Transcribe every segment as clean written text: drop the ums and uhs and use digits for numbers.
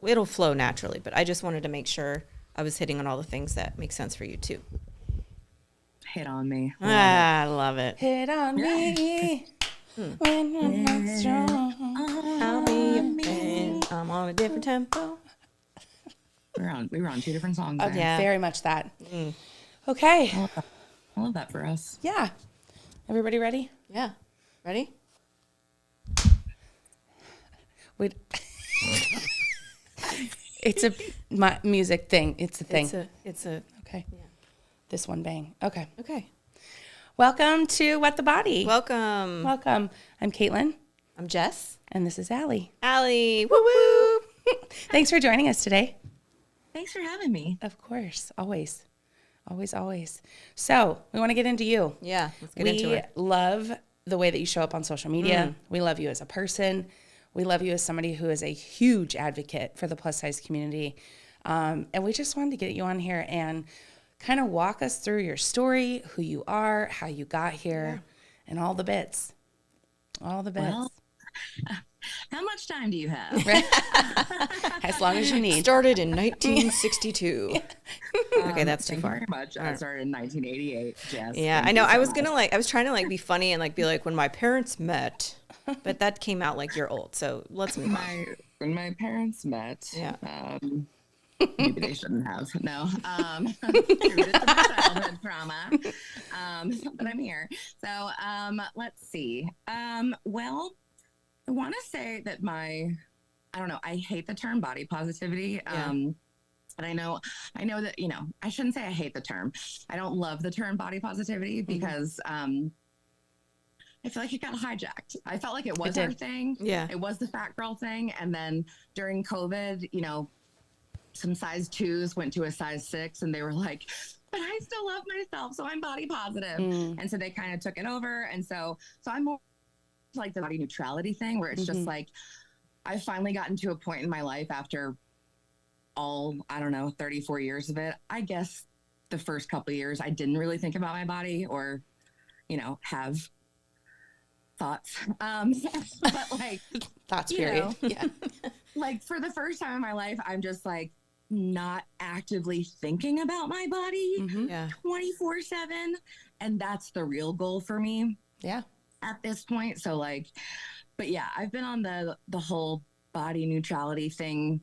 it'll flow naturally, but I just wanted to make sure I was hitting on all the things that make sense for you too. Hit on me. I love it. Hit on me when you're not strong. I'll be your friend. I'm on a different tempo. We were on two different songs. Oh, there. yeah. Very much that. Okay. I love that for us. Yeah. Everybody ready? Yeah. Ready? Wait. It's my music thing. It's a thing. It's a. Okay. Yeah. This one bang. Okay. Okay. Welcome to What the Body. Welcome. Welcome. I'm Katelyn. I'm Jess. And this is Allie. Allie. Woo woo. Thanks for joining us today. Thanks for having me. Of course. Always. Always, always. So we want to get into you. Yeah. Let's get into it. We love the way that you show up on social media. We love you as a person. We love you as somebody who is a huge advocate for the plus size community. And we just wanted to get you on here and kind of walk us through your story, who you are, how you got here, and all the bits. All the bits. Well, how much time do you have? As long as you need. Started in 1962. Okay, that's too Thank far. you very much. I started in 1988, Jess. Yeah, Thank I know. you so I was much. trying to be funny and be like when my parents met, but that came out like you're old. So let's move on. When my parents met, Yeah. maybe they shouldn't have. No, due to some childhood trauma. But I'm here. So let's see. Well, I want to say that I don't know. I hate the term body positivity. And I know that, I shouldn't say I hate the term. I don't love the term body positivity because I feel like it got hijacked. I felt like it was our thing. Yeah. It was the fat girl thing. And then during COVID, some size 2s went to a size 6 and they were like, but I still love myself. So I'm body positive. And so they kind of took it over. And so I'm more like the body neutrality thing where it's just like, I've finally gotten to a point in my life after 34 years of it. I guess the first couple of years I didn't really think about my body or, have thoughts. But like Thoughts, period. Yeah. Like for the first time in my life, I'm just like not actively thinking about my body 24/7. And that's the real goal for me. Yeah. At this point. So but yeah, I've been on the whole body neutrality thing.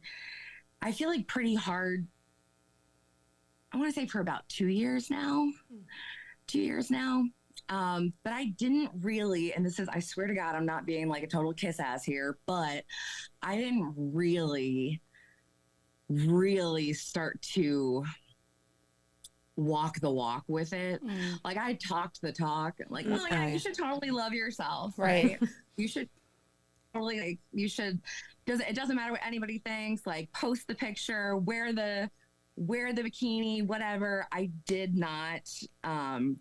I feel like pretty hard. I want to say for about 2 years now. 2 years now. But I didn't really, and I swear to God, I'm not being like a total kiss ass here, but I didn't really start to walk the walk with it. Like I talked the talk, like, oh yeah, you should totally love yourself. Right. You should totally it doesn't matter what anybody thinks, like post the picture, wear the bikini, whatever. I did not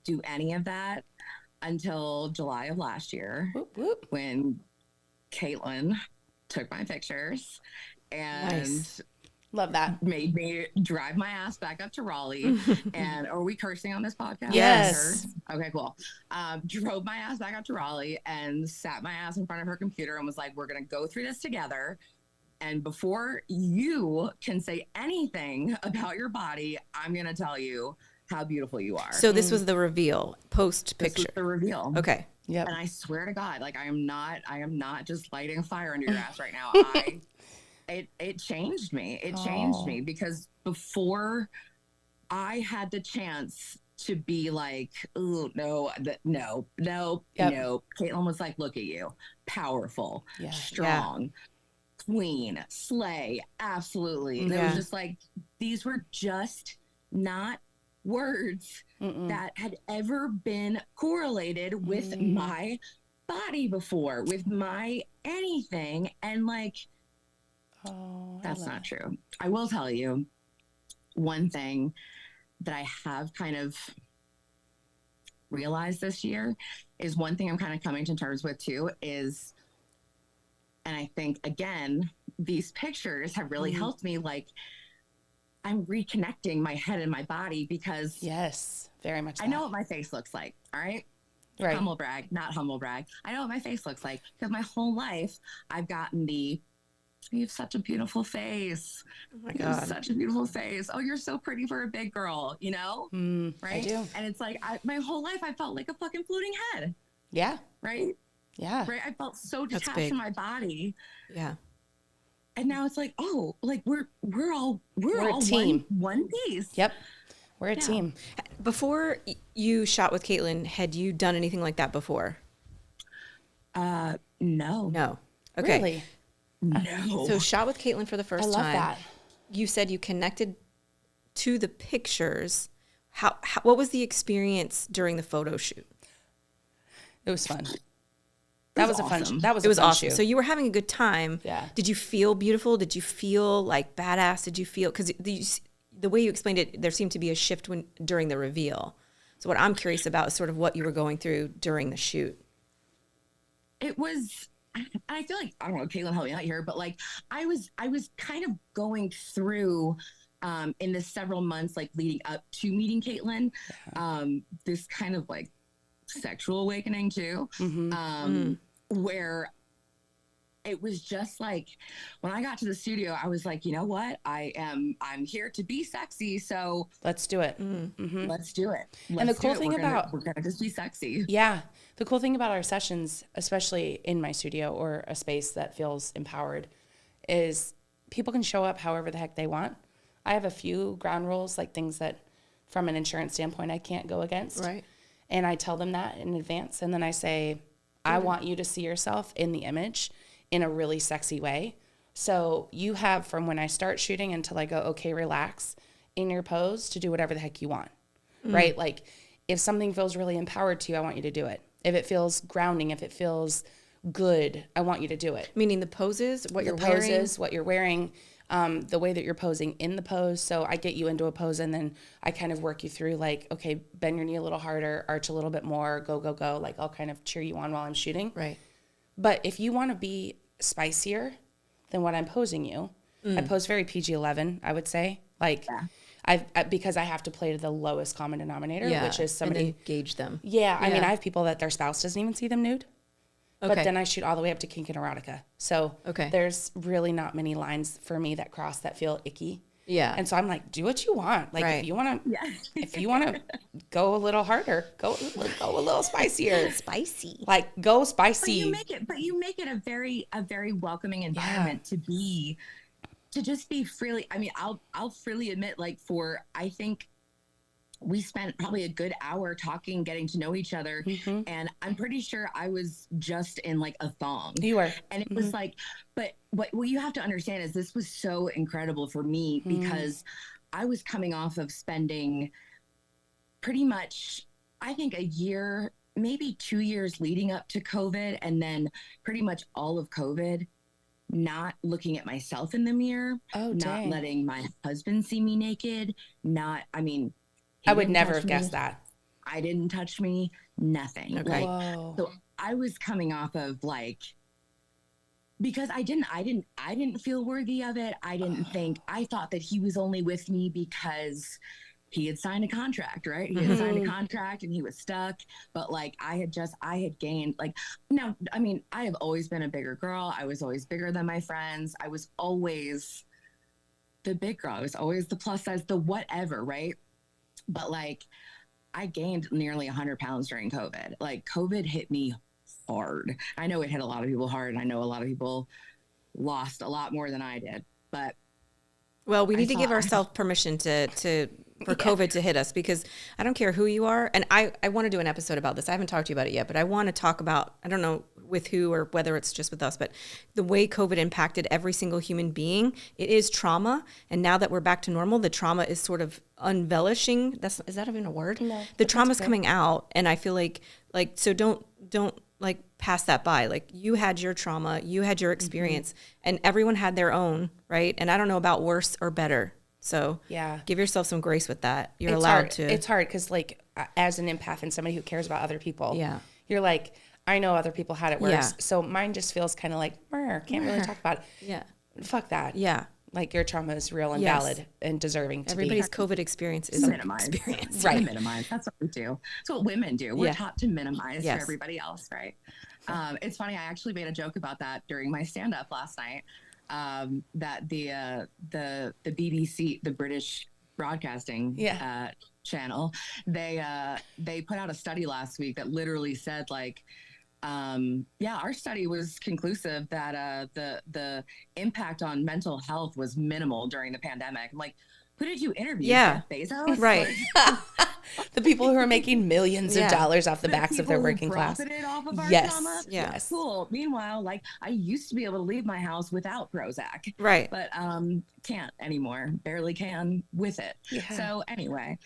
do any of that until July of last year when Katelyn took my pictures and love that. Made me drive my ass back up to Raleigh. And are we cursing on this podcast? Yes. Okay, cool. Drove my ass back up to Raleigh and sat my ass in front of her computer and was like, we're going to go through this together. And before you can say anything about your body, I'm going to tell you how beautiful you are. So this was the reveal, post picture. This was the reveal. Okay. Yep. And I swear to God, like I am not just lighting a fire under your ass right now. It changed me. It changed me because before I had the chance to be like, oh no. Katelyn was like, look at you, powerful, strong, queen, slay, absolutely. And it was just like, these were just not words that had ever been correlated with my body before, with my anything. And like, that's not true. I will tell you one thing that I have kind of realized this year is one thing I'm kind of coming to terms with too is, and I think again, these pictures have really helped me. Like I'm reconnecting my head and my body because yes, very much. I know what my face looks like. All right. Right. Humble brag, not humble brag. I know what my face looks like because my whole life I've gotten the You have such a beautiful face. Oh my You have God. such a beautiful face. Oh, you're so pretty for a big girl, you know? Right? I do. And it's like, my whole life, I felt like a fucking floating head. Yeah. Right? Yeah. Right? I felt so That's detached big. from my body. Yeah. And now it's like, oh, like we're all a team. one piece. Yep. We're a team. Before you shot with Katelyn, had you done anything like that before? No. No. Okay. Really? No. So shot with Katelyn for the first I love time. that. You said you connected to the pictures. How what was the experience during the photo shoot? It was fun. That was a fun. awesome. That was It was a fun awesome. shoot. So you were having a good time. Yeah. Did you feel beautiful? Did you feel like badass? Did you feel, because the way you explained it, there seemed to be a shift during the reveal. So what I'm curious about is sort of what you were going through during the shoot. It was, I feel like, I don't know, Katelyn help me out here, but like I was kind of going through in the several months like leading up to meeting Katelyn, this kind of like sexual awakening too, where it was just like when I got to the studio, I was like, you know what, I'm here to be sexy, so Let's do it. let's do it. And the cool thing we're gonna just be sexy. Yeah. The cool thing about our sessions, especially in my studio or a space that feels empowered, is people can show up however the heck they want. I have a few ground rules, like things that from an insurance standpoint I can't go against. Right. And I tell them that in advance. And then I say, I want you to see yourself in the image in a really sexy way. So you have from when I start shooting until I go, okay, relax in your pose to do whatever the heck you want, right? Like if something feels really empowered to you, I want you to do it. If it feels grounding, if it feels good, I want you to do it. Meaning the poses, what you're The wearing. poses, what you're wearing, the way that you're posing in the pose. So I get you into a pose and then I kind of work you through like, okay, bend your knee a little harder, arch a little bit more, go, go, go. Like I'll kind of cheer you on while I'm shooting. Right. But if you want to be spicier than what I'm posing you, I pose very PG-11, I would say. Like because I have to play to the lowest common denominator, which is somebody. And then gauge them. Yeah, I mean, I have people that their spouse doesn't even see them nude. Okay. But then I shoot all the way up to kink and erotica. So there's really not many lines for me that cross that feel icky. Yeah. And so I'm like, do what you want. Like Right. if you want to go a little harder, go a little spicier. Spicy. Like go spicy. But you make it a very welcoming environment to just be freely. I mean, I'll freely admit, like I think we spent probably a good hour talking, getting to know each other. And I'm pretty sure I was just in like a thong. You were. And it was like, but what you have to understand is this was so incredible for me because I was coming off of spending pretty much, I think a year, maybe 2 years leading up to COVID. And then pretty much all of COVID, not looking at myself in the mirror, not letting my husband see me naked, I would never have guessed that. I didn't touch me, nothing. Okay. Whoa. So I was coming off of like, because I didn't feel worthy of it. I thought that he was only with me because he had signed a contract, right? He had signed a contract and he was stuck. But like I had gained like, now, I mean, I have always been a bigger girl. I was always bigger than my friends. I was always the big girl. I was always the plus size, the whatever, right? But like I gained nearly 100 pounds during COVID. Like COVID hit me hard. I know it hit a lot of people hard. I know a lot of people lost a lot more than I did, but well, we need to give ourselves permission for COVID to hit us, because I don't care who you are. And I want to do an episode about this. I haven't talked to you about it yet, but I want to talk about, I don't know with who or whether it's just with us, but the way COVID impacted every single human being. It is trauma. And now that we're back to normal, the trauma is sort of embellishing. Is that even a word? No. The trauma's coming out. And I feel like, so don't like pass that by. Like you had your trauma, you had your experience, and everyone had their own, right? And I don't know about worse or better. So give yourself some grace with that. You're allowed to. It's hard because like as an empath and somebody who cares about other people, you're like, I know other people had it worse. Yeah. So mine just feels kind of like, can't really talk about it. Yeah. Fuck that. Yeah. Like your trauma is real and valid and deserving to Everybody's COVID experience is minimized. experience. Right. Minimize. That's what we do. That's what women do. We're taught to minimize for everybody else, right? It's funny. I actually made a joke about that during my stand-up last night. that the BBC, the British Broadcasting channel, they put out a study last week that literally said like, our study was conclusive that the impact on mental health was minimal during the pandemic. I'm like, who did you interview? Yeah. Jeff Bezos? Right. The people who are making millions of dollars off the backs of their working class. Profited off of our trauma? Yes. Cool. Meanwhile, like I used to be able to leave my house without Prozac. Right. But can't anymore. Barely can with it. Yeah. So anyway,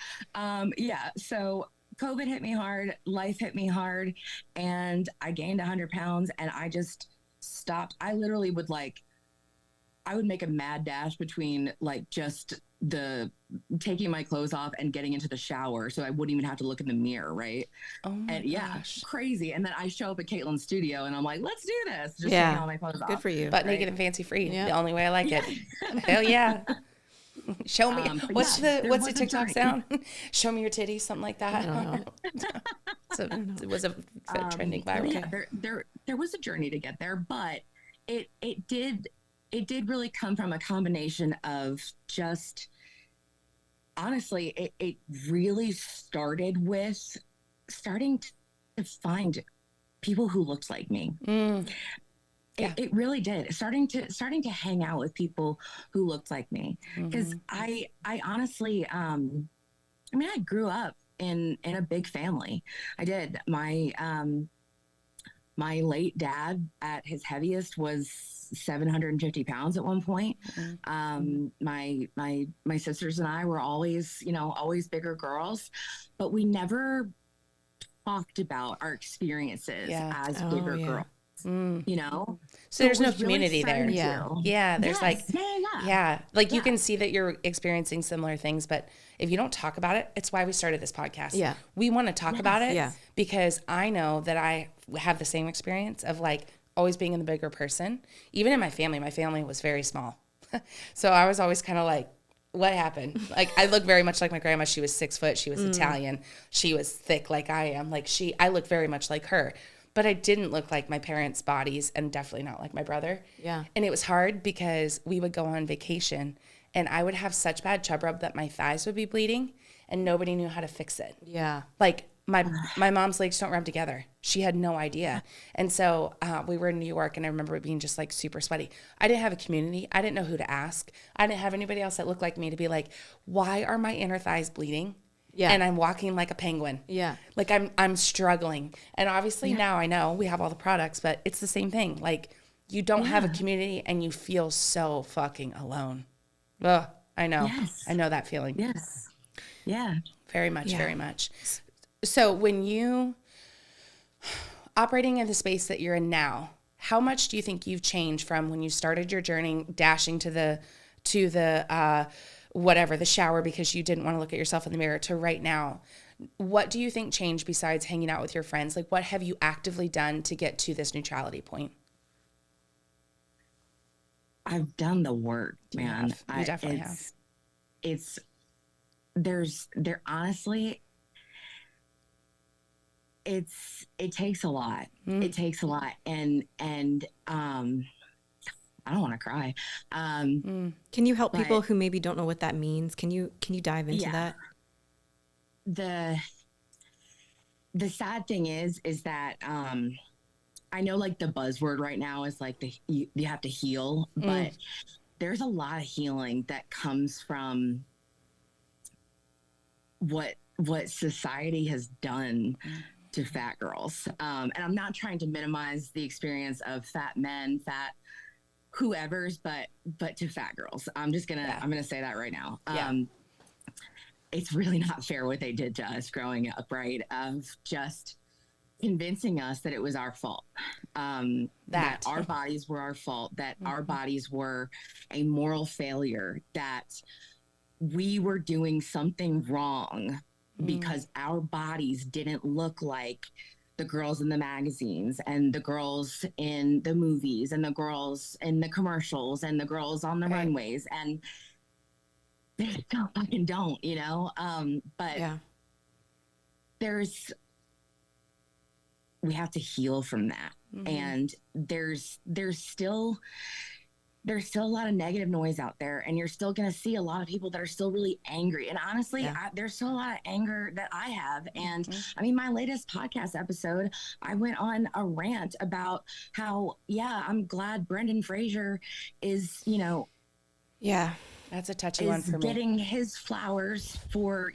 so COVID hit me hard, life hit me hard, and I gained 100 pounds and I just stopped. I literally would I would make a mad dash between like just the taking my clothes off and getting into the shower so I wouldn't even have to look in the mirror, right? Oh my gosh. Crazy. And then I show up at Katelyn's studio and I'm like, let's do this. Just taking all my clothes off. Good for you. Butt naked and fancy free. The only way I like it. Hell yeah. Show me. What's the TikTok sound? Show me your titties, something like that. I don't know. It was a trending viral. Yeah, there was a journey to get there, but it did really come from a combination of just, honestly, it really started with starting to find people who looked like me. It really did. Starting to hang out with people who looked like me. Because I honestly, I grew up in a big family. I did. My late dad at his heaviest was 750 pounds at one point. My sisters and I were always bigger girls, but we never talked about our experiences as bigger girls. So there's no community there. There's you can see that you're experiencing similar things, but if you don't talk about it, it's why we started this podcast. We want to talk about it because I know that I have the same experience of like always being in the bigger person. Even in my family was very small. So I was always kind of like, what happened? Like I look very much like my grandma. She was 6 foot. She was Italian. She was thick like I am. I look very much like her. But I didn't look like my parents' bodies and definitely not like my brother. Yeah. And it was hard because we would go on vacation and I would have such bad chub rub that my thighs would be bleeding and nobody knew how to fix it. Yeah. Like my mom's legs don't rub together. She had no idea. And so we were in New York and I remember it being just like super sweaty. I didn't have a community. I didn't know who to ask. I didn't have anybody else that looked like me to be like, why are my inner thighs bleeding? Yeah. And I'm walking like a penguin. Yeah. Like I'm struggling. And obviously now I know we have all the products, but it's the same thing. Like you don't have a community and you feel so fucking alone. Ugh, I know. Yes. I know that feeling. Yes. Yeah. Very much, very much. So when you operating in the space that you're in now, how much do you think you've changed from when you started your journey dashing to the the shower because you didn't want to look at yourself in the mirror to right now? What do you think changed besides hanging out with your friends? Like what have you actively done to get to this neutrality point? I've done the work, man. You definitely have. Honestly, it takes a lot. It takes a lot. And I don't want to cry. Can you help people who maybe don't know what that means? Can you dive into that? The sad thing is that I know like the buzzword right now is like you have to heal, but there's a lot of healing that comes from what society has done to fat girls. And I'm not trying to minimize the experience of fat men, fat whoever's, but to fat girls. I'm gonna say that right now. It's really not fair what they did to us growing up, right? Of just convincing us that it was our fault, that our bodies were our fault, that our bodies were a moral failure, that we were doing something wrong because our bodies didn't look like the girls in the magazines and the girls in the movies and the girls in the commercials and the girls on the runways, and they still fucking don't, but we have to heal from that. And there's still there's still a lot of negative noise out there, and you're still going to see a lot of people that are still really angry. And honestly, there's still a lot of anger that I have. And I mean, my latest podcast episode, I went on a rant about how, I'm glad Brendan Fraser is, that's a touchy one for me. Getting his flowers for,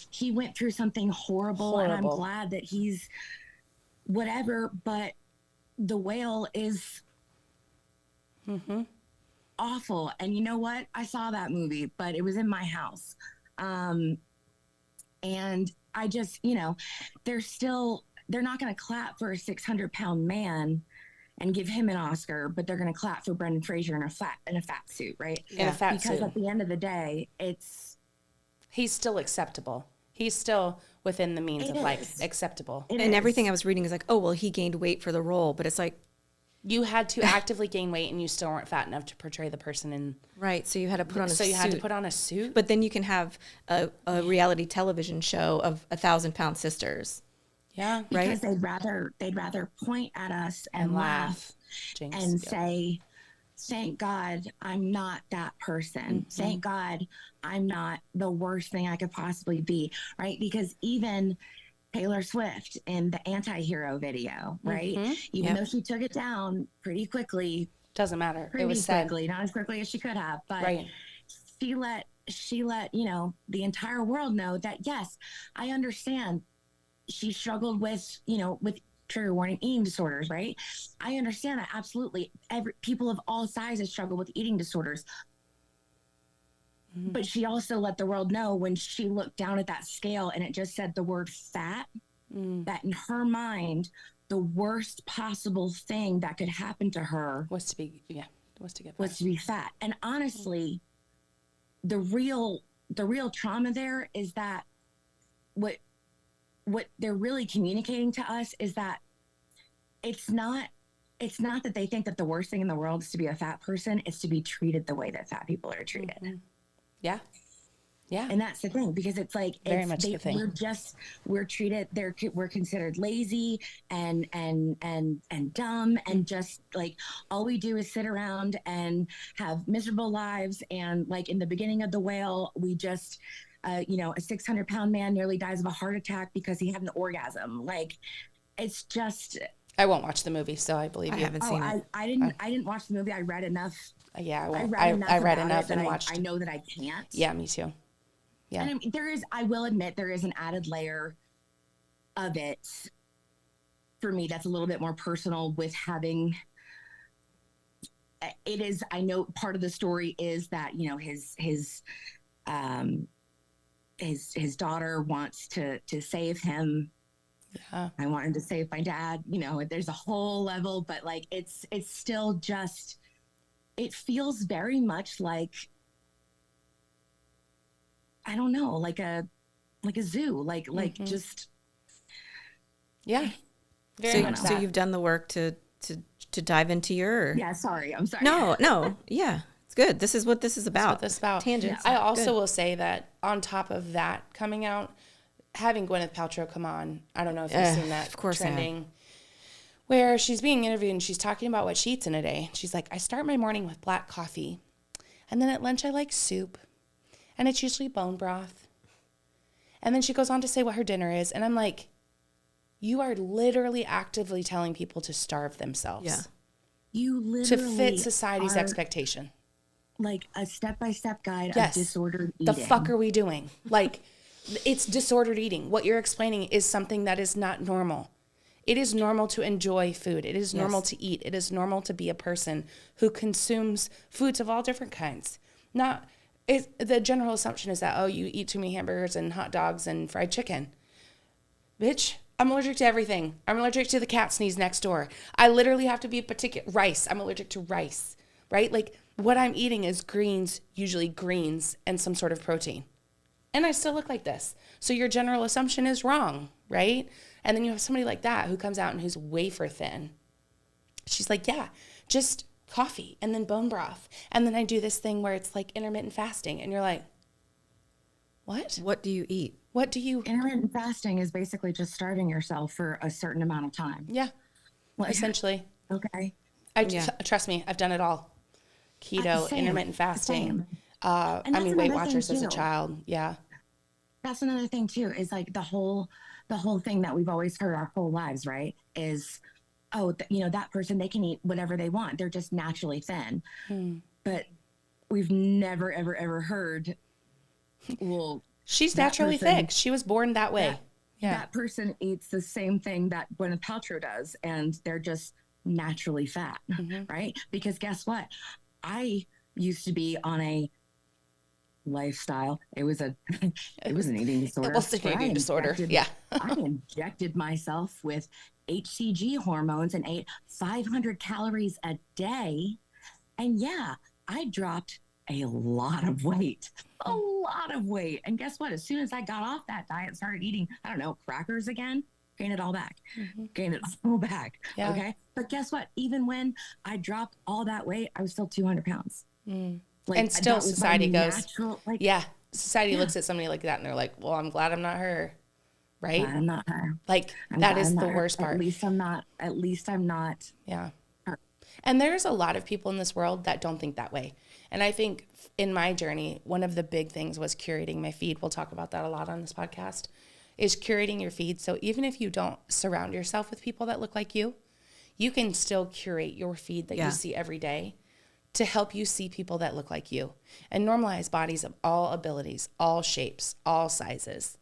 he went through something horrible, and I'm glad that he's whatever, but The Whale is awful. And you know what? I saw that movie, but it was in my house. And I just, they're not going to clap for a 600-pound man and give him an Oscar, but they're going to clap for Brendan Fraser in a fat suit, right? In a fat suit. Because at the end of the day, he's still acceptable. He's still within the means of acceptable. And everything I was reading is like, oh, well, he gained weight for the role, but it's like, you had to actively gain weight, and you still weren't fat enough to portray the person in. Right, so you had to put on a suit. So you had to put on a suit. But then you can have a reality television show of 1,000-pound sisters. Yeah, right. Because they'd rather point at us and laugh and say, "Thank God I'm not that person. Thank God I'm not the worst thing I could possibly be." Right? Because even Taylor Swift in the anti-hero video, right? Even though she took it down pretty quickly. Doesn't matter. It was quickly, not as quickly as she could have, but she let, the entire world know that, yes, I understand she struggled with, with trigger warning eating disorders, right? I understand that absolutely. People of all sizes struggle with eating disorders. But she also let the world know when she looked down at that scale and it just said the word fat, that in her mind, the worst possible thing that could happen to her was to be fat. And honestly, the real trauma there is that what they're really communicating to us is that it's not that they think that the worst thing in the world is to be a fat person. It's to be treated the way that fat people are treated. Yeah. And that's the thing, because it's like, the thing. We're considered lazy and dumb, and just like, all we do is sit around and have miserable lives. And like in the beginning of The Whale, we just, a 600-pound man nearly dies of a heart attack because he had an orgasm. Like, it's just. I won't watch the movie, so I believe you. I haven't seen it. I didn't watch the movie. I read enough. Yeah, I read enough and watched. I know that I can't. Yeah, me too. Yeah. And I will admit, there is an added layer of it for me that's a little bit more personal with having. It is, I know part of the story is that, his daughter wants to save him. Yeah. I want him to save my dad. There's a whole level, but like, it's still just, it feels very much like, I don't know, like a zoo, like just. Yeah. So you've done the work to dive into your. Yeah. Sorry. I'm sorry. No. Yeah. It's good. This is what this is about. That's what this is about. Tangents. I also will say that on top of that coming out, having Gwyneth Paltrow come on, I don't know if you've seen that, of course, trending, where she's being interviewed and she's talking about what she eats in a day. She's like, I start my morning with black coffee, and then at lunch I like soup, and it's usually bone broth. And then she goes on to say what her dinner is, and I'm like, you are literally actively telling people to starve themselves. Yeah. You literally to fit society's expectation. Like a step-by-step guide of disordered eating. The fuck are we doing? Like, it's disordered eating. What you're explaining is something that is not normal. It is normal to enjoy food. It is normal to eat. It is normal to be a person who consumes foods of all different kinds. The general assumption is that, you eat too many hamburgers and hot dogs and fried chicken. Bitch, I'm allergic to everything. I'm allergic to the cat sneeze next door. I literally have to be rice. I'm allergic to rice, right? Like, what I'm eating is greens, usually greens, and some sort of protein. And I still look like this. So your general assumption is wrong, right? And then you have somebody like that who comes out and who's wafer thin. She's like, yeah, just coffee and then bone broth. And then I do this thing where it's like intermittent fasting. And you're like, what? What do you eat? Intermittent fasting is basically just starving yourself for a certain amount of time. Yeah, essentially. Okay. Trust me, I've done it all. keto, Same, intermittent fasting. same. I And that's mean, Weight another thing Watchers as a too. child. Yeah. That's another thing too, is like the whole thing that we've always heard our whole lives, right? Is, oh, you know, that person, they can eat whatever they want. They're just naturally thin. But we've never, ever heard, well, She's that naturally person- thick. She was born that way. that person eats the same thing that Gwyneth Paltrow does, and they're just naturally fat, right? Because guess what? I used to be on a lifestyle. It was an eating disorder. It was an eating disorder. Yeah. I injected myself with HCG hormones and ate 500 calories a day. And yeah, I dropped a lot of weight. And guess what? As soon as I got off that diet, started eating, I don't know, crackers again, gained it all back. Gained it all back. Yeah. Okay. But guess what? Even when I dropped all that weight, I was still 200 pounds. Like, And still that was my society goes, natural, like, society looks at somebody like that and they're like, well, I'm glad I'm not her. Right? glad I'm not her. Like, I'm that glad is I'm the not her. worst part. At least I'm not. Yeah. her. And there's a lot of people in this world that don't think that way. And I think in my journey, one of the big things was curating my feed. We'll talk about that a lot on this podcast, is curating your feed. So even if you don't surround yourself with people that look like you can still curate your feed that you see every day to help you see people that look like you and normalize bodies of all abilities, all shapes, all sizes.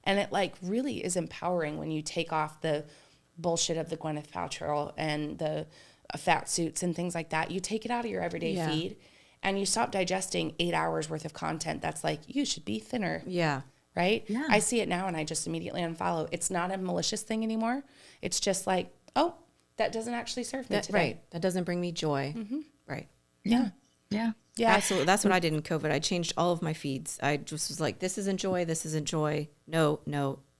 And it like really is empowering when you take off the bullshit of the Gwyneth Paltrow and the fat suits and things like that. You take it out of your everyday feed and you stop digesting 8 hours worth of content that's like, you should be thinner. Yeah. Right? Yeah. I see it now and I just immediately unfollow. It's not a malicious thing anymore. It's just like, oh, that doesn't actually serve me today. Right. That doesn't bring me joy. Right. Yeah. Yeah. Yeah. Absolutely. That's what I did in COVID. I changed all of my feeds. I just was like, this isn't joy. This isn't joy. No.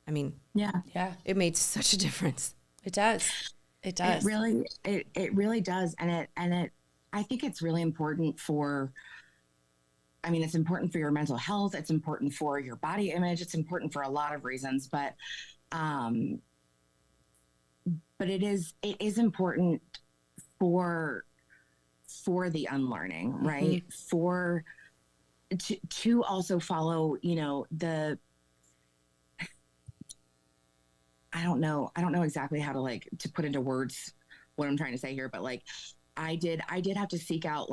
I mean, Yeah. Yeah. it made such a difference. It does. It does. It really does. And it, I think it's really important it's important for your mental health. It's important for your body image. It's important for a lot of reasons, but it is important for the unlearning, right? To also follow, I don't know exactly how to put into words what I'm trying to say here, but like I did have to seek out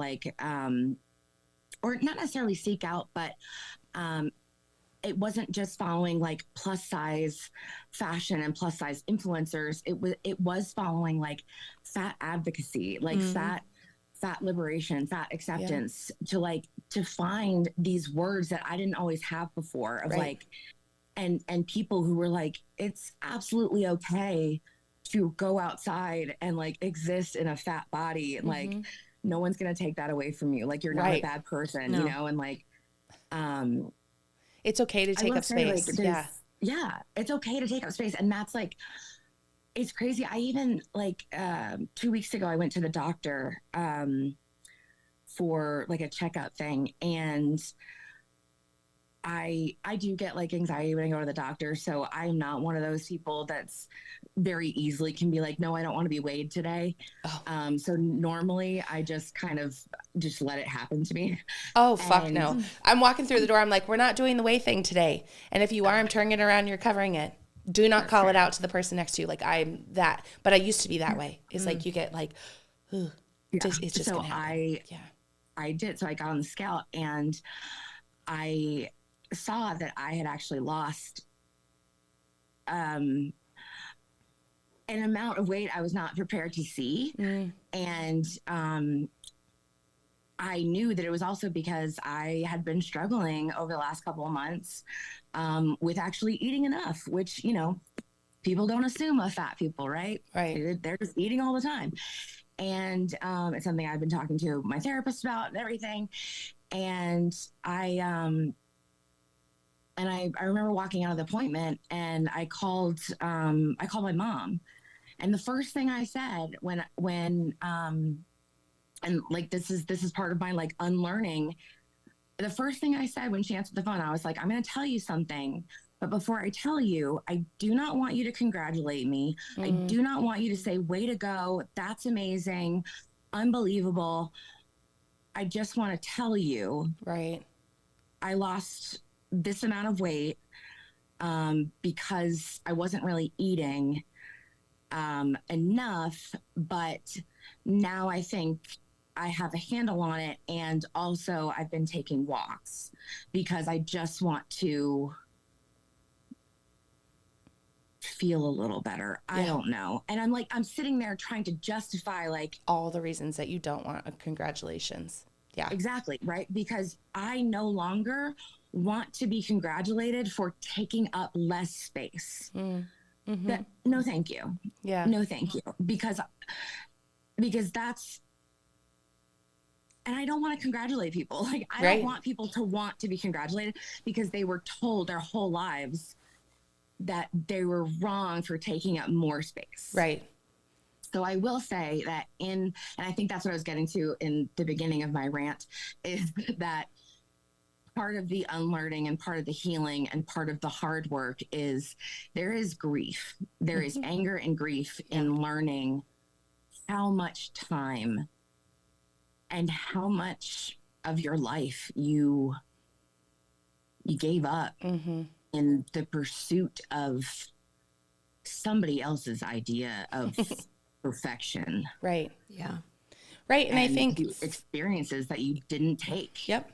or not necessarily seek out, but it wasn't just following like plus size fashion and plus size influencers. It was following like fat advocacy, like fat liberation, fat acceptance, to find these words that I didn't always have before of and people who were like, it's absolutely okay to go outside and like exist in a fat body. Like no one's going to take that away from you. Like you're not a bad person, and like, it's okay to take up space. Yeah. It's okay to take up space. And that's like, it's crazy. I even 2 weeks ago, I went to the doctor for like a checkup thing. And I do get like anxiety when I go to the doctor. So I'm not one of those people that's very easily can be like, no, I don't want to be weighed today. So normally I just kind of just let it happen to me. Oh, fuck no. I'm walking through the door. I'm like, we're not doing the weigh thing today. And if you are, I'm turning it around. You're covering it. Do not call it out to the person next to you. Like I'm that, but I used to be that way. It's like you get like, it's just so gonna happen. I did. So I got on the scale and I saw that I had actually lost an amount of weight I was not prepared to see. And I knew that it was also because I had been struggling over the last couple of months with actually eating enough, which, people don't assume of fat people, right? Right. They're just eating all the time. And it's something I've been talking to my therapist about and everything. And I remember walking out of the appointment and I called my mom. And the first thing I said when and like this is part of my like unlearning. The first thing I said when she answered the phone, I was like, I'm going to tell you something. But before I tell you, I do not want you to congratulate me. I do not want you to say, way to go. That's amazing. Unbelievable. I just want to tell you, Right. I lost this amount of weight because I wasn't really eating enough, but now I think I have a handle on it. And also I've been taking walks because I just want to feel a little better. I don't know. And I'm sitting there trying to justify like all the reasons that you don't want a congratulations. Yeah. Exactly. Right. Because I no longer want to be congratulated for taking up less space. Mm-hmm. No, thank you. Yeah. No, thank you. Because that's, and I don't want to congratulate people. Like, I don't want people to want to be congratulated because they were told their whole lives that they were wrong for taking up more space. Right. So I will say that and I think that's what I was getting to in the beginning of my rant, is that part of the unlearning and part of the healing and part of the hard work is there is grief. There is anger and grief in learning how much time and how much of your life you gave up in the pursuit of somebody else's idea of perfection. Right. Yeah. Right. And I think the experiences that you didn't take. Yep.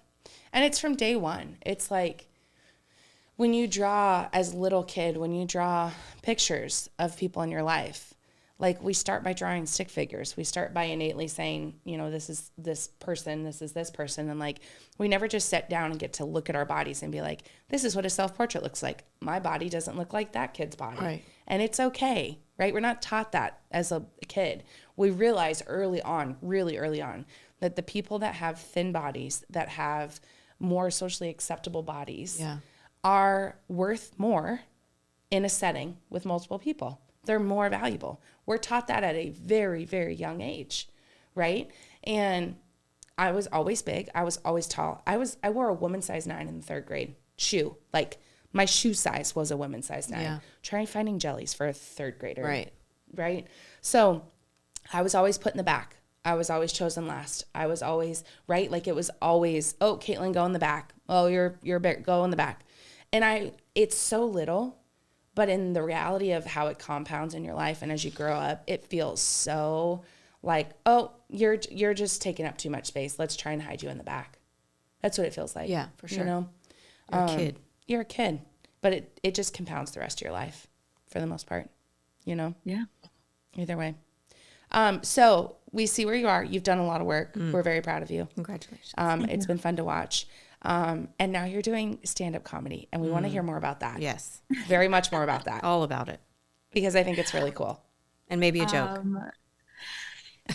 And it's from day one. It's like when you draw as a little kid, when you draw pictures of people in your life, like we start by drawing stick figures. We start by innately saying, you know, this is this person, this is this person. And like, we never just sit down and get to look at our bodies and be like, this is what a self-portrait looks like. My body doesn't look like that kid's body. Right. And it's okay, right? We're not taught that as a kid. We realize early on, really early on, that the people that have thin bodies, that have more socially acceptable bodies, are worth more in a setting with multiple people. They're more valuable. We're taught that at a very, very young age, right? And I was always big. I was always tall. I wore a woman's size 9 in the 3rd grade shoe. Like my shoe size was a woman's size 9. Yeah. Try finding jellies for a 3rd grader. Right. Right. So I was always put in the back. I was always chosen last. I was always right. Like it was always, oh, Katelyn, go in the back. Oh, you're big, go in the back. And it's so little, but in the reality of how it compounds in your life and as you grow up, it feels so like, oh, you're just taking up too much space. Let's try and hide you in the back. That's what it feels like. Yeah, for sure. You know, You're a kid. You're a kid, but it just compounds the rest of your life for the most part, you know? Yeah. Either way. So we see where you are. You've done a lot of work. We're very proud of you. Congratulations. It's been fun to watch. And now you're doing stand-up comedy, and we want to hear more about that. Yes. Very much more about that. All about it. Because I think it's really cool. And maybe a joke.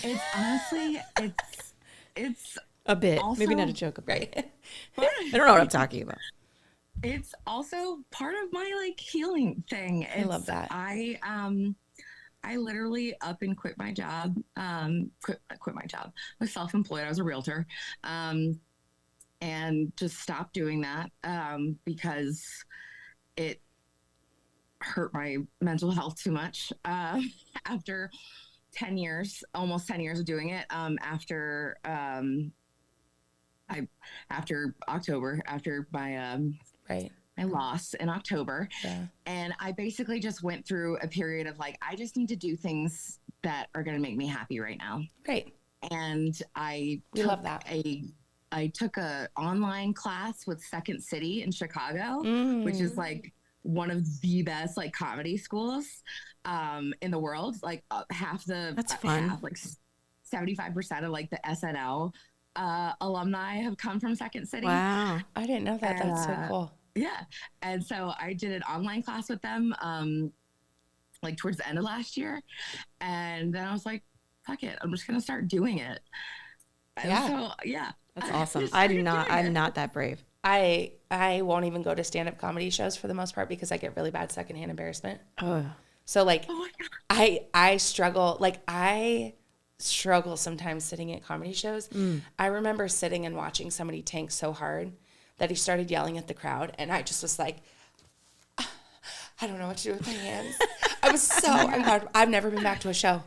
It's honestly, it's A bit. also, Maybe not a joke. Right. I don't know what I'm talking about. It's also part of my like healing thing. I love that. I literally up and quit my job. Quit my job. I was self-employed. I was a realtor. And just stopped doing that because it hurt my mental health too much. After 10 years, almost 10 years of doing it, after October, after my my loss in October. Yeah. And I basically just went through a period of like, I just need to do things that are going to make me happy right now. Great. And I love that. I took a online class with Second City in Chicago, which is like one of the best like comedy schools in the world. Like That's fun. like 75% of like the SNL alumni have come from Second City. Wow. I didn't know that. That's so cool. Yeah. And so I did an online class with them like towards the end of last year. And then I was like, fuck it, I'm just going to start doing it. Yeah. So, yeah. That's awesome. I'm not that brave. I won't even go to stand-up comedy shows for the most part because I get really bad secondhand embarrassment. Oh. So like, Oh my God. I struggle sometimes sitting at comedy shows. I remember sitting and watching somebody tank so hard that he started yelling at the crowd, and I just was like, I don't know what to do with my hands. I was so uncomfortable. I've never been back to a show.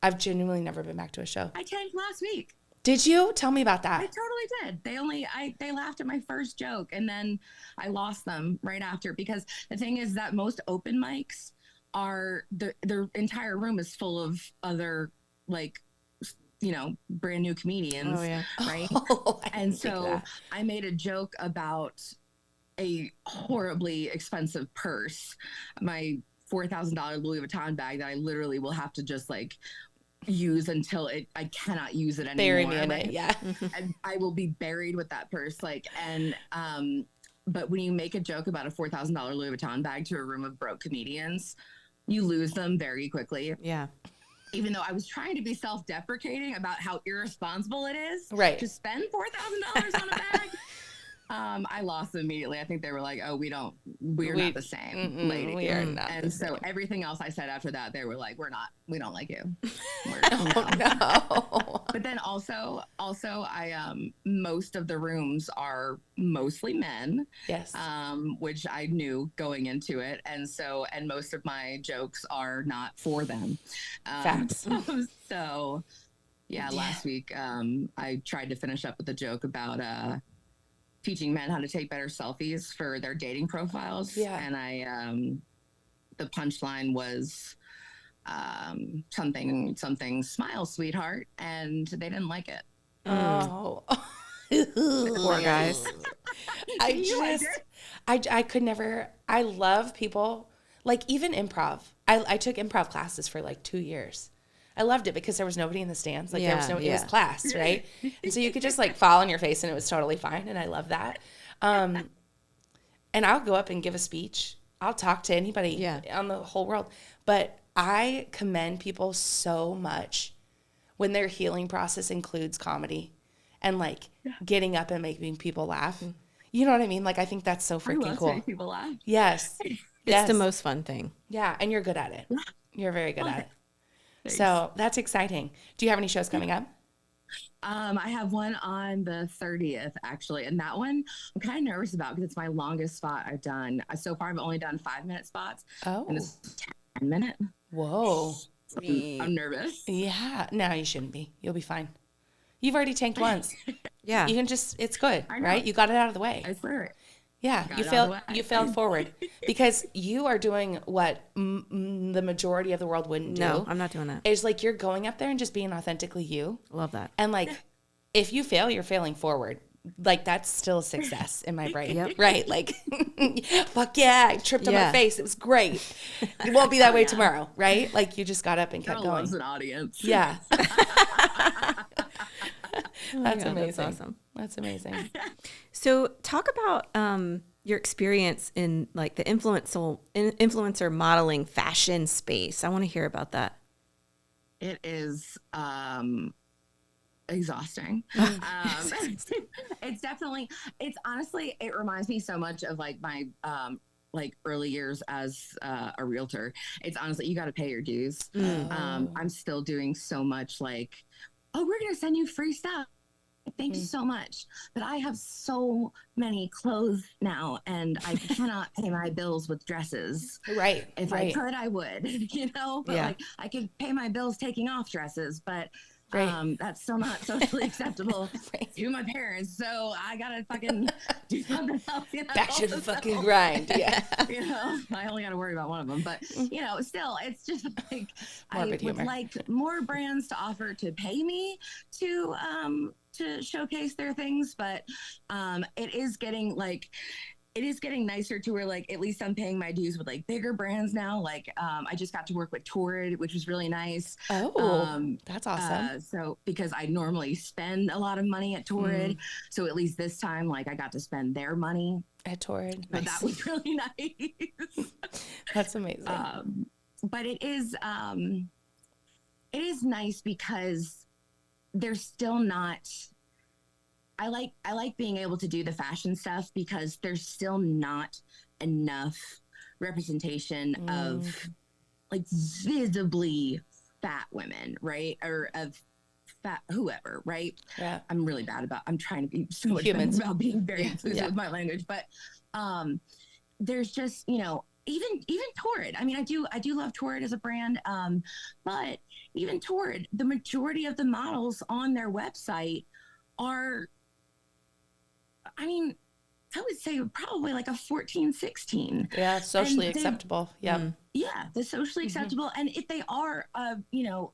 I've genuinely never been back to a show. I tanked last week. Did you? Tell me about that. I totally did. They laughed at my first joke, and then I lost them right after, because the thing is that most open mics are the entire room is full of other, like, brand new comedians. Oh, yeah. Right. Oh, And so I made a joke about a horribly expensive purse, my $4,000 Louis Vuitton bag that I literally will have to just like use until I cannot use it anymore. Bury me in it, yeah. I will be buried with that purse, but when you make a joke about a $4,000 Louis Vuitton bag to a room of broke comedians, you lose them very quickly. Yeah. Even though I was trying to be self-deprecating about how irresponsible it is to spend $4,000 on a bag. I lost them immediately. I think they were like, "Oh, we're not the same, lady." We are not. And so everything else I said after that, they were like, "We don't like you." No. But then also, most of the rooms are mostly men. Yes. Which I knew going into it, and most of my jokes are not for them. Facts. So, yeah. Last week, I tried to finish up with a joke about teaching men how to take better selfies for their dating profiles. Yeah. And the punchline was something smile, sweetheart, and they didn't like it. Oh. Poor guys. I could never. I love people, like, even improv. I took improv classes for like 2 years. I loved it because there was nobody in the stands. Like, there was it was class, right? And so you could just like fall on your face and it was totally fine. And I love that. And I'll go up and give a speech. I'll talk to anybody on the whole world. But I commend people so much when their healing process includes comedy and like getting up and making people laugh. You know what I mean? Like, I think that's so freaking cool. Make people laugh. Yes. It's the most fun thing. Yeah. And you're good at it. You're very good at it. So that's exciting. Do you have any shows coming up? I have one on the 30th, actually. And that one I'm kind of nervous about because it's my longest spot I've done. So far, I've only done 5-minute spots. Oh. And this is 10-minute. Whoa. I'm nervous. Yeah. No, you shouldn't be. You'll be fine. You've already tanked once. Yeah. You can it's good, right? You got it out of the way. I swear it. Yeah, you failed forward because you are doing what the majority of the world wouldn't do. No, I'm not doing that. It's like you're going up there and just being authentically you. Love that. And like, if you fail, you're failing forward. Like, that's still a success in my brain. Yep. Right? Like, fuck yeah, I tripped on my face. It was great. It won't be that way tomorrow, right? Like, you just got up and kept going. Loves an audience. Yeah. That's amazing. That's awesome. That's amazing. So talk about your experience in like the influencer modeling fashion space. I want to hear about that. It is exhausting. It's honestly, it reminds me so much of like my like early years as a realtor. It's honestly, you got to pay your dues. I'm still doing so much like, oh, we're going to send you free stuff. Thanks so much. But I have so many clothes now and I cannot pay my bills with dresses. Right. If I could, I would, but like I could pay my bills taking off dresses, but that's still not socially acceptable to my parents. So I gotta fucking do something else. Back to the fucking grind. Yeah. I only gotta worry about one of them, but still, it's just like Morbid I humor. would like more brands to offer to pay me to showcase their things, but it is getting nicer to where like at least I'm paying my dues with like bigger brands now. Like I just got to work with Torrid, which was really nice. Oh, that's awesome. So because I normally spend a lot of money at Torrid, so at least this time like I got to spend their money at Torrid. But that was really nice. That's amazing. But it is nice because there's still not. I like being able to do the fashion stuff because there's still not enough representation of like visibly fat women, right? Or of fat whoever, right? Yeah. I'm really bad I'm trying to be so much better about being very inclusive with my language, but there's just, even Torrid. I mean, I do love Torrid as a brand, but even Torrid, the majority of the models on their website are, I mean, I would say probably like a 14, 16. Yeah, socially acceptable. Yeah. Yeah, the socially acceptable. And if they are, you know,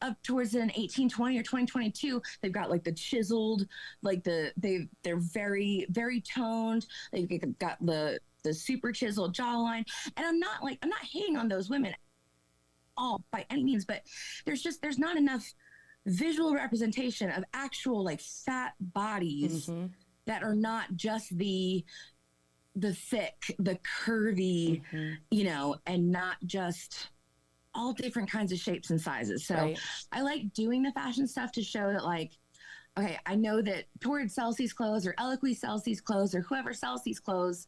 up towards an 1820 or 2022, they've got like the chiseled, like they're very, very toned. They've got the super chiseled jawline. And I'm not hating on those women all by any means, but there's not enough visual representation of actual like fat bodies that are not just the thick, the curvy, you know, and not just all different kinds of shapes and sizes. So I like doing the fashion stuff to show that, like, okay, I know that Torrid sells these clothes, or Eloquy sells these clothes, or whoever sells these clothes.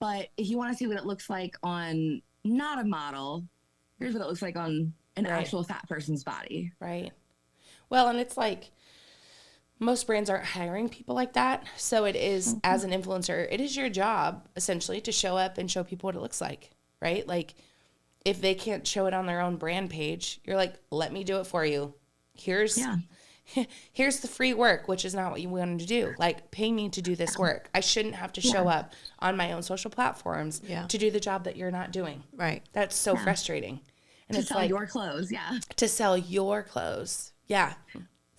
But if you want to see what it looks like on not a model, here's what it looks like on an actual fat person's body. Right. Well, and it's like most brands aren't hiring people like that. So it is, as an influencer, it is your job essentially to show up and show people what it looks like, right? Like, if they can't show it on their own brand page, you're like, let me do it for you. Here's the free work, which is not what you wanted to do. Like, pay me to do this work. I shouldn't have to show up on my own social platforms to do the job that you're not doing. Right. That's so frustrating. And to it's sell like, your clothes, to sell your clothes. Yeah.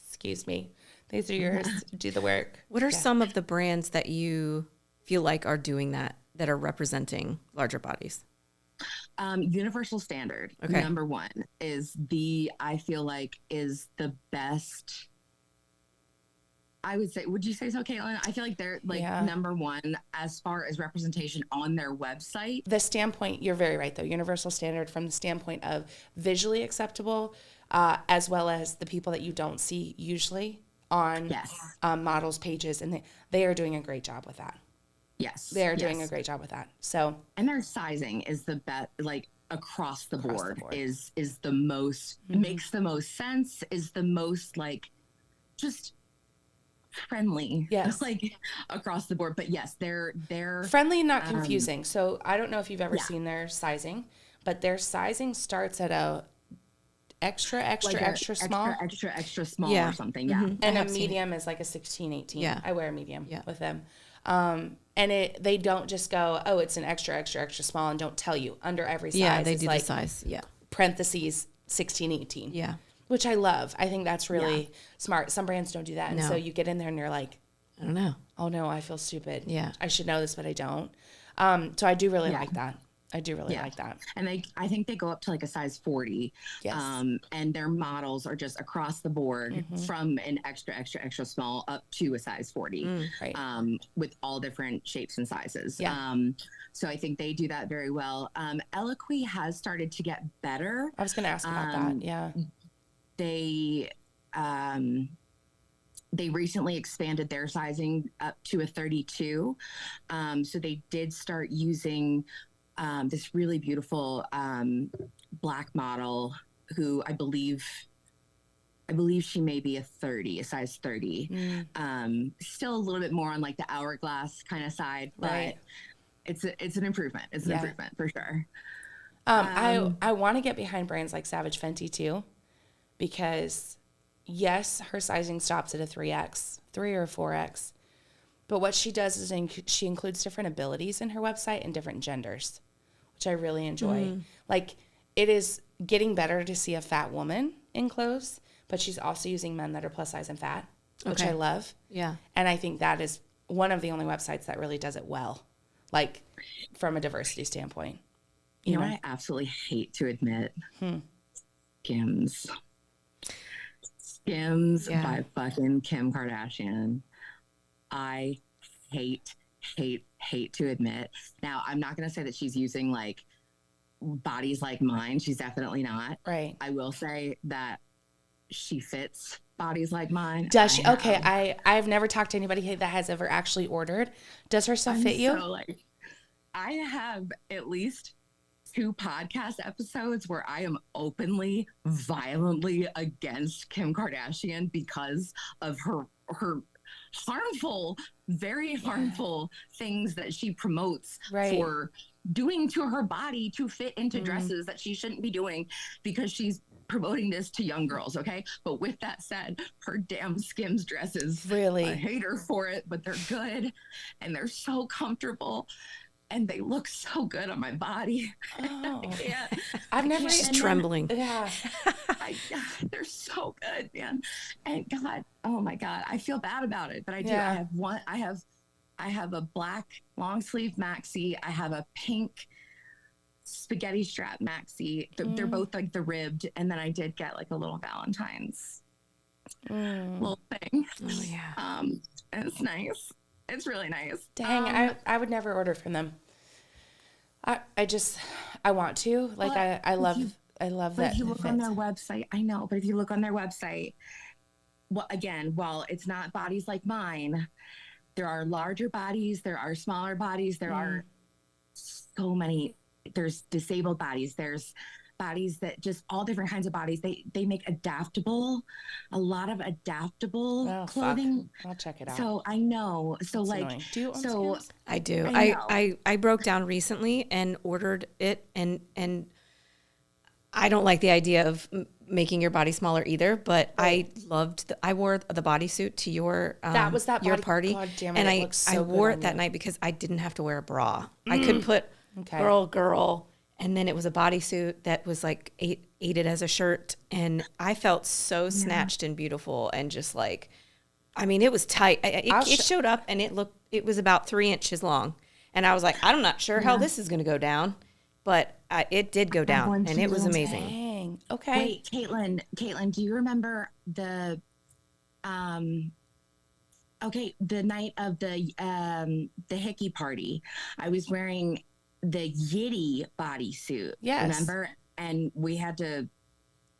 Excuse me. These are yours. Do the work. What are some of the brands that you feel like are doing that are representing larger bodies? Universal Standard, number one, I feel like is the best. I would say, would you say so, Katelyn? I feel like they're like number one as far as representation on their website. The standpoint, you're very right though. Universal Standard from the standpoint of visually acceptable, as well as the people that you don't see usually on models' pages, and they are doing a great job with that. Yes. They're doing a great job with that. So, and their sizing is the best, like across the board is the most, makes the most sense, is the most like just friendly. Yes. Like across the board. But yes, they're friendly and not confusing. So I don't know if you've ever seen their sizing, but their sizing starts at a extra small or something. Yeah. And a medium is like a 16, 18. Yeah. I wear a medium with them. And they don't just go, oh, it's an extra small, and don't tell you under every size. Yeah, they it's do like the size. Yeah. Parentheses 16, 18. Yeah. Which I love. I think that's really smart. Some brands don't do that. And so you get in there and you're like, I don't know. Oh no, I feel stupid. Yeah. I should know this, but I don't. So I do really like that. I do really like that. And I think they go up to like a size 40. Yes. And their models are just across the board from an extra small up to a size 40. Right. With all different shapes and sizes. Yeah. So I think they do that very well. Eloquy has started to get better. I was going to ask about that. Yeah. They recently expanded their sizing up to a 32. So they did start using this really beautiful Black model who I believe she may be a size 30. Still a little bit more on like the hourglass kind of side, but it's an improvement. It's an improvement for sure. I want to get behind brands like Savage Fenty too, because yes, her sizing stops at a 3X, 3 or 4X. But what she does is she includes different abilities in her website and different genders, which I really enjoy. Like, it is getting better to see a fat woman in clothes, but she's also using men that are plus size and fat, which I love. Yeah. And I think that is one of the only websites that really does it well, like from a diversity standpoint. You know what I absolutely hate to admit? Skims by fucking Kim Kardashian. I hate to admit. Now, I'm not going to say that she's using like bodies like mine. She's definitely not. Right. I will say that she fits bodies like mine. Does she? Okay. I've never talked to anybody that has ever actually ordered. Does her stuff fit you? So, like, I have at least 2 podcast episodes where I am openly, violently against Kim Kardashian because of her harmful, very harmful things that she promotes for doing to her body to fit into dresses that she shouldn't be doing because she's promoting this to young girls. Okay. But with that said, her damn Skims dresses, Really, I hate her for it, but they're good and they're so comfortable and they look so good on my body. oh, Yeah. I've never. She's trembling. Yeah, They're so good, man. And God, oh my God, I feel bad about it, but I do. Yeah. I have one. I have a black long sleeve maxi. I have a pink spaghetti strap maxi. They're both like the ribbed, and then I did get like a little Valentine's little thing. Oh yeah. And it's nice. It's really nice. dang, I would never order from them. I want to, like, I love But that. if you look on their website, I know, but if you look on their website, well, again, while it's not bodies like mine, there are larger bodies, there are smaller bodies, there are so many. There's disabled bodies, there's bodies that just all different kinds of bodies. They make a lot of adaptable clothing. Fuck. I'll check it out. So I know. So That's like, annoying. Do you own so Skims? I do. I know. I broke down recently and ordered it, and I don't like the idea of making your body smaller either. But I loved. I wore the bodysuit to your That was that your body- party, God damn it, and it I looks so good wore on it that you. night because I didn't have to wear a bra. I could put Okay. girl, and then it was a bodysuit that was like aided as a shirt, and I felt so snatched and beautiful, and just like, I mean, it was tight. It showed up, and it was about 3 inches long, and I was like, I'm not sure how this is going to go down, but it did go down, one and it was too. amazing. Dang. Okay. wait, Katelyn, do you remember the night of the hickey party? I was wearing the Yitty bodysuit. Yes. Remember? And we had to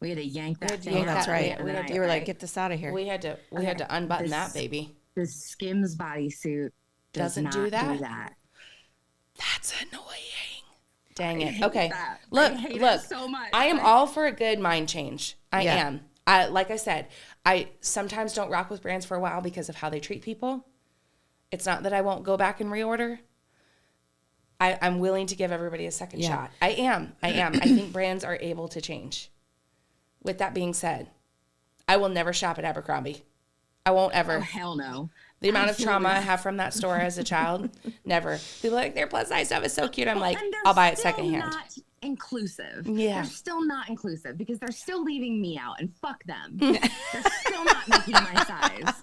yank that thing Oh, out. that's right. We had to- You were like, get this out of here. We had to unbutton that This- baby. The Skims bodysuit Doesn't not do that? That's annoying. Dang it. hate Okay. that. Look, I hate look. it so much. I am all for a good mind change. I Yeah. am. Like I said, I sometimes don't rock with brands for a while because of how they treat people. It's not that I won't go back and reorder. I'm willing to give everybody a second shot. I am. I think brands are able to change. With that being said, I will never shop at Abercrombie. I won't ever. Oh, hell no. The amount of Absolutely trauma I not. have from that store as a child, never. People are like, their plus size stuff is so cute. I'm like, And they're I'll buy it still secondhand. Not inclusive. Yeah. They're still not inclusive because they're still leaving me out, and fuck them. They're still not making my size.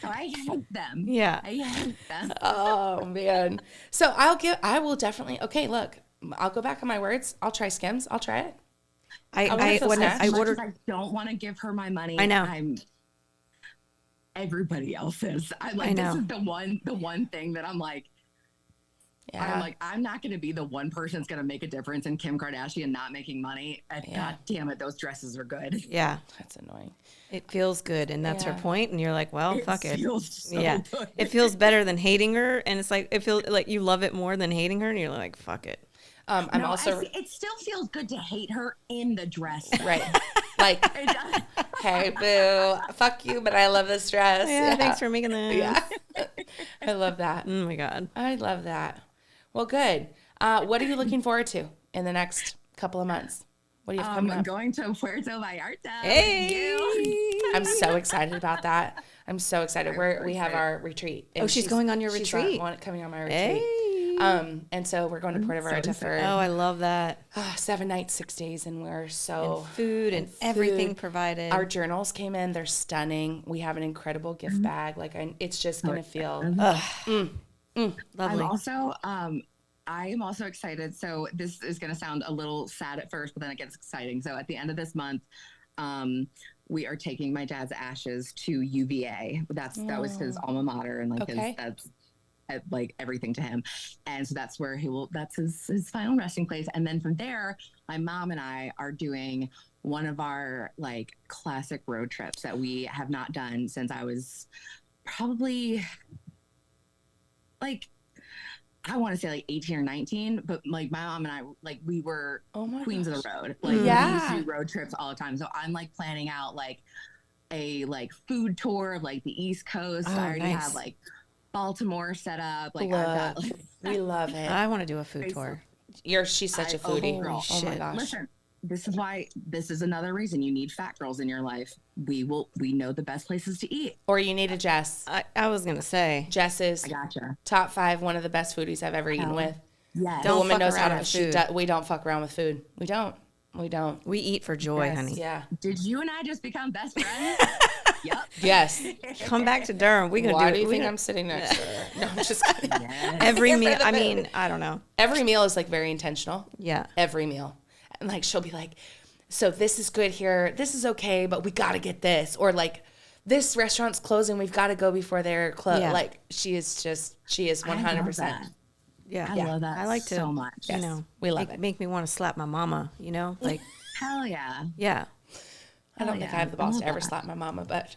So I hate them. Yeah. I hate them. Oh man. So I will definitely, okay, look, I'll go back on my words. I'll try Skims. I'll try it. When I ordered, I don't want to give her my money. I know. I'm everybody else's. I'm like, I know. this is the one thing that I'm like, Yeah. I'm not going to be the one person that's going to make a difference in Kim Kardashian not making money. And Yeah. God damn it, those dresses are good. yeah, That's annoying. it feels good, and that's her Yeah. point. And you're like, well, fuck it. Feels so Yeah, good. it feels better than hating her, and it's like it feels like you love it more than hating her, and you're like, fuck it. I'm No, also it still feels good to hate her in the dress. right. Like, It does. hey boo, fuck you, but I love this dress. Yeah, thanks for making this. Yeah. I love that. Oh my god. I love that. Well, good. What are you looking forward to in the next couple of months? What do you have coming I'm up? going to Puerto Vallarta. Hey. with you. I'm so excited about that. I'm so excited. We have excited. our retreat. Oh, she's going on your retreat. Coming on my retreat. Hey. And so we're going to Puerto Vallarta for Oh, I love that. 7 nights, 6 days, and we're so Food and everything food. provided. Our journals came in. They're stunning. We have an incredible gift bag. Like it's just gonna feel I'm Lovely. also I am also excited. So this is going to sound a little sad at first, but then it gets exciting. So at the end of this month, we are taking my dad's ashes to UVA. That was his alma mater, and like Okay. that's like everything to him. And so that's where that's his final resting place. And then from there, my mom and I are doing one of our like classic road trips that we have not done since I was probably like, I want to say like 18 or 19, but like my mom and I, like we were oh my queens gosh. of the road. Like Yeah. we used to do road trips all the time. So I'm like planning out like a like food tour of like the East Coast. Oh, I already nice. have like Baltimore set up. Like Love. I've got like, We love it. I want to do a food tour. she's such a foodie. Girl. Oh my gosh. Listen, this is another reason you need fat girls in your life. We know the best places to eat. Or you need a Jess. I was going to say. Jess is I gotcha. top 5, one of the best foodies I've ever eaten with. Yes. The woman knows how to, we don't fuck around with food. We don't. We eat for joy, honey. Yeah. Did you and I just become best friends? Yep. Yes. Come back to Durham. We're going to do it. Why do you think I'm sitting next to her? No, I'm just kidding. Yes. Every meal. I mean, I don't know. Every meal is like very intentional. Yeah. Every meal. And like, she'll be like, so this is good here. This is okay, but we got to get this. Or like, this restaurant's closing. We've got to go before they're closed. Yeah. Like, she is 100%. Yeah. I love that I like to, so much. you know, we love it. Make me want to slap my mama, you know? Like, Hell yeah. yeah. I don't think I have the balls to ever slap my mama, but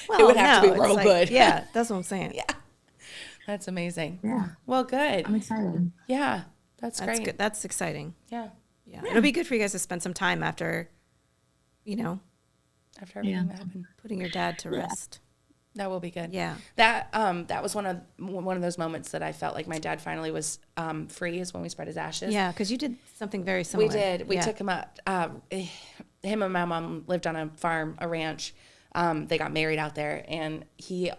Well, it would have to be it's real like, good. Yeah, that's what I'm saying. Yeah. That's amazing. Yeah. Well, good. I'm excited. Yeah. That's That's great. good. That's exciting. Yeah. Yeah. It'll be good for you guys to spend some time after, you know, After everything that happened. putting your dad to rest. That will be good. Yeah. That was one of those moments that I felt like my dad finally was free, is when we spread his ashes. Yeah, because you did something very similar. We did. We Yeah. took him up. Him and my mom lived on a farm, a ranch. They got married out there, and we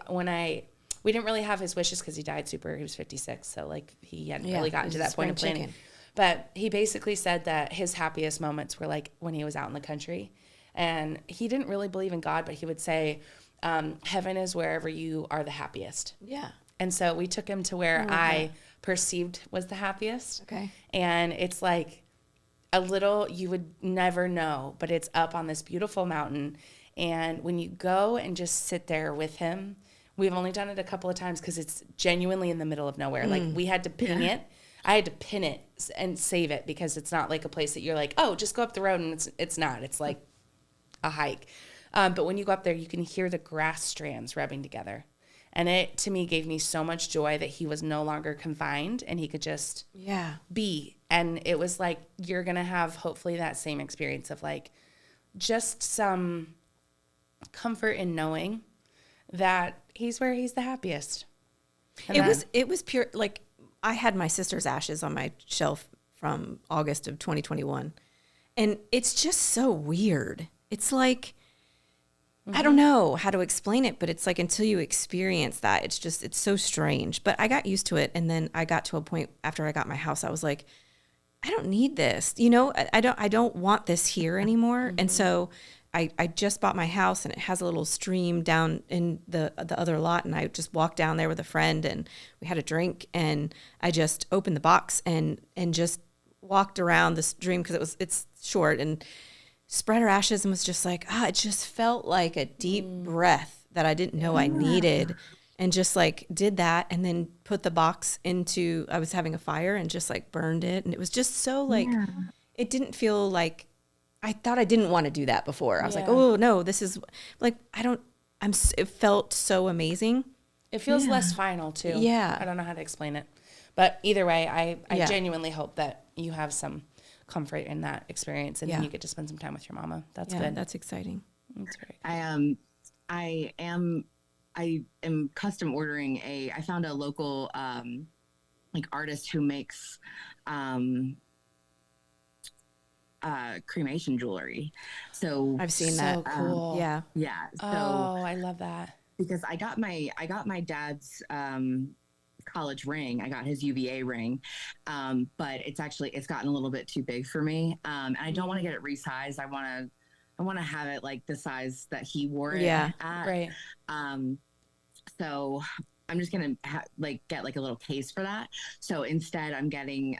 didn't really have his wishes because he died he was 56, so like he hadn't really gotten to that point of planning. Chicken. But he basically said that his happiest moments were like when he was out in the country, and he didn't really believe in God, but he would say, heaven is wherever you are the happiest. Yeah. And so we took him to where I perceived was the happiest. Okay. And it's like a little, you would never know, but it's up on this beautiful mountain. And when you go and just sit there with him, we've only done it a couple of times because it's genuinely in the middle of nowhere. Like we had to ping it. I had to pin it and save it because it's not like a place that you're like, oh, just go up the road. And it's not. It's like a hike. But when you go up there, you can hear the grass strands rubbing together. And it, to me, gave me so much joy that he was no longer confined and he could just be. And it was like, you're going to have hopefully that same experience of like just some comfort in knowing that he's where he's the happiest. And It was pure, like I had my sister's ashes on my shelf from August of 2021. And it's just so weird. It's like, I don't know how to explain it, but it's like until you experience that, it's so strange. But I got used to it. And then I got to a point after I got my house, I was like, I don't need this. You know, I don't want this here anymore. And so I just bought my house and it has a little stream down in the other lot. And I just walked down there with a friend and we had a drink and I just opened the box and just walked around the stream because it's short and spread her ashes and was just like, it just felt like a deep breath that I didn't know I needed, and just like did that and then put the box into, I was having a fire and just like burned it. And it was just so like, it didn't feel like, I thought I didn't want to do that before. I was like, oh no, this is like, it felt so amazing. it feels less final too. Yeah. I don't know how to explain it. But either way, I genuinely hope that you have some comfort in that experience and you get to spend some time with your mama. That's good. That's exciting. That's great. I am custom ordering I found a local like artist who makes cremation jewelry. So I've seen So that. cool. Yeah. yeah. So I love that. because I got my dad's college ring. I got his UVA ring, but it's gotten a little bit too big for me, and I don't want to get it resized. I want to have it like the size that he wore it at. Right. So I'm just gonna get like a little case for that. So instead, I'm getting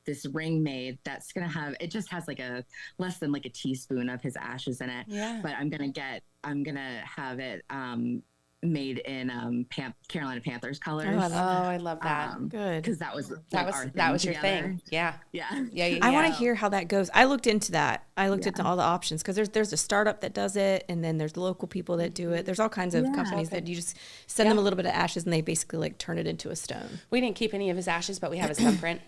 this ring made that's gonna have, it just has like a less than like a teaspoon of his ashes in it. Yeah. But I'm gonna have it made in Carolina Panthers colors. Oh, I love that. Good. Because that was that was your together. thing. Yeah. Yeah. I want to hear how that goes. I looked into that. I looked into all the options because there's a startup that does it, and then there's local people that do it. There's all kinds of companies that you just send them a little bit of ashes, and they basically like turn it into a stone. We didn't keep any of his ashes, but we have his thumbprint.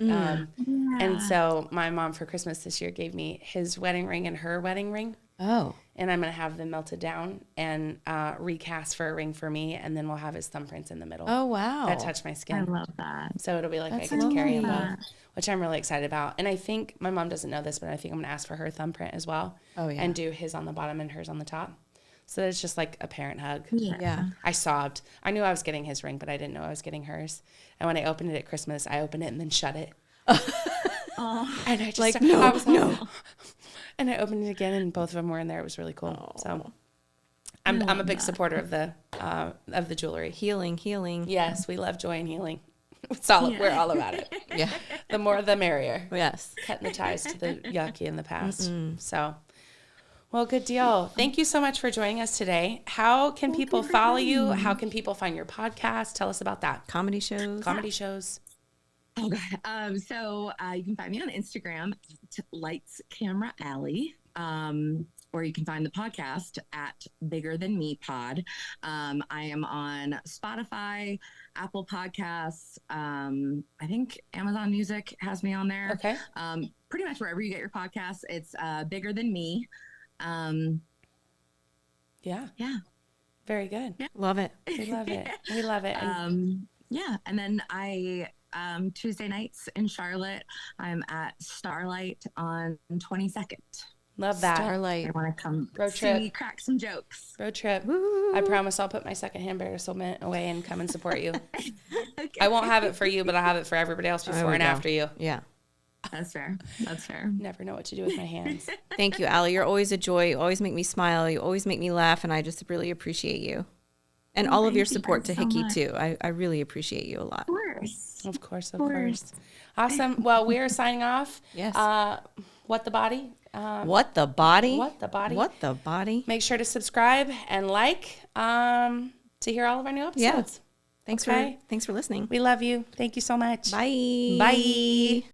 And so my mom for Christmas this year gave me his wedding ring and her wedding ring. Oh. And I'm going to have them melted down and recast for a ring for me. And then we'll have his thumbprints in the middle. Oh, wow. That touch my skin. I love that. So it'll be like That's I get to carry them lovely. both, which I'm really excited about. And I think my mom doesn't know this, but I think I'm going to ask for her thumbprint as well. Oh, yeah. And do his on the bottom and hers on the top. So it's just like a parent hug. Yeah. I sobbed. I knew I was getting his ring, but I didn't know I was getting hers. And when I opened it at Christmas, I opened it and then shut it. And I just Like, I was like, and I opened it again, and both of them were in there. It was really cool. So I'm a big supporter of the jewelry. Healing. Yes, we love joy and healing. We're all about it. Yeah. The more, the merrier. Yes. Cutting the ties to the yucky in the past. So, well, good deal. Thank you so much for joining us today. How can people follow you? How can people find your podcast? Tell us about that. Comedy shows. Oh God. So you can find me on Instagram at Lights Camera Alley. Or you can find the podcast at Bigger Than Me Pod. I am on Spotify, Apple Podcasts. I think Amazon Music has me on there. Okay. Pretty much wherever you get your podcasts, it's Bigger Than Me. Yeah. Yeah. Very good. Yeah. Love it. We love it. We love it. Yeah. And then Tuesday nights in Charlotte, I'm at Starlight on 22nd. Love that. Starlight. I want to come Road see trip. me crack some jokes. Road trip. Woo. I promise I'll put my secondhand embarrassment away and come and support you. Okay. I won't have it for you, but I'll have it for everybody else There before we and go. after you. Yeah. That's fair. That's fair. Never know what to do with my hands. Thank you, Allie. You're always a joy. You always make me smile. You always make me laugh, and I just really appreciate you. And all of your thank you support to guys so Hickey, much. too. I really appreciate you a lot. Of course. Of course, of Of course. course. Awesome. Well, we are signing off. Yes. What the body? What the body? What the body? What the body? Make sure to subscribe and like to hear all of our new episodes. Thanks Okay. for listening. We love you. Thank you so much. Bye. Bye.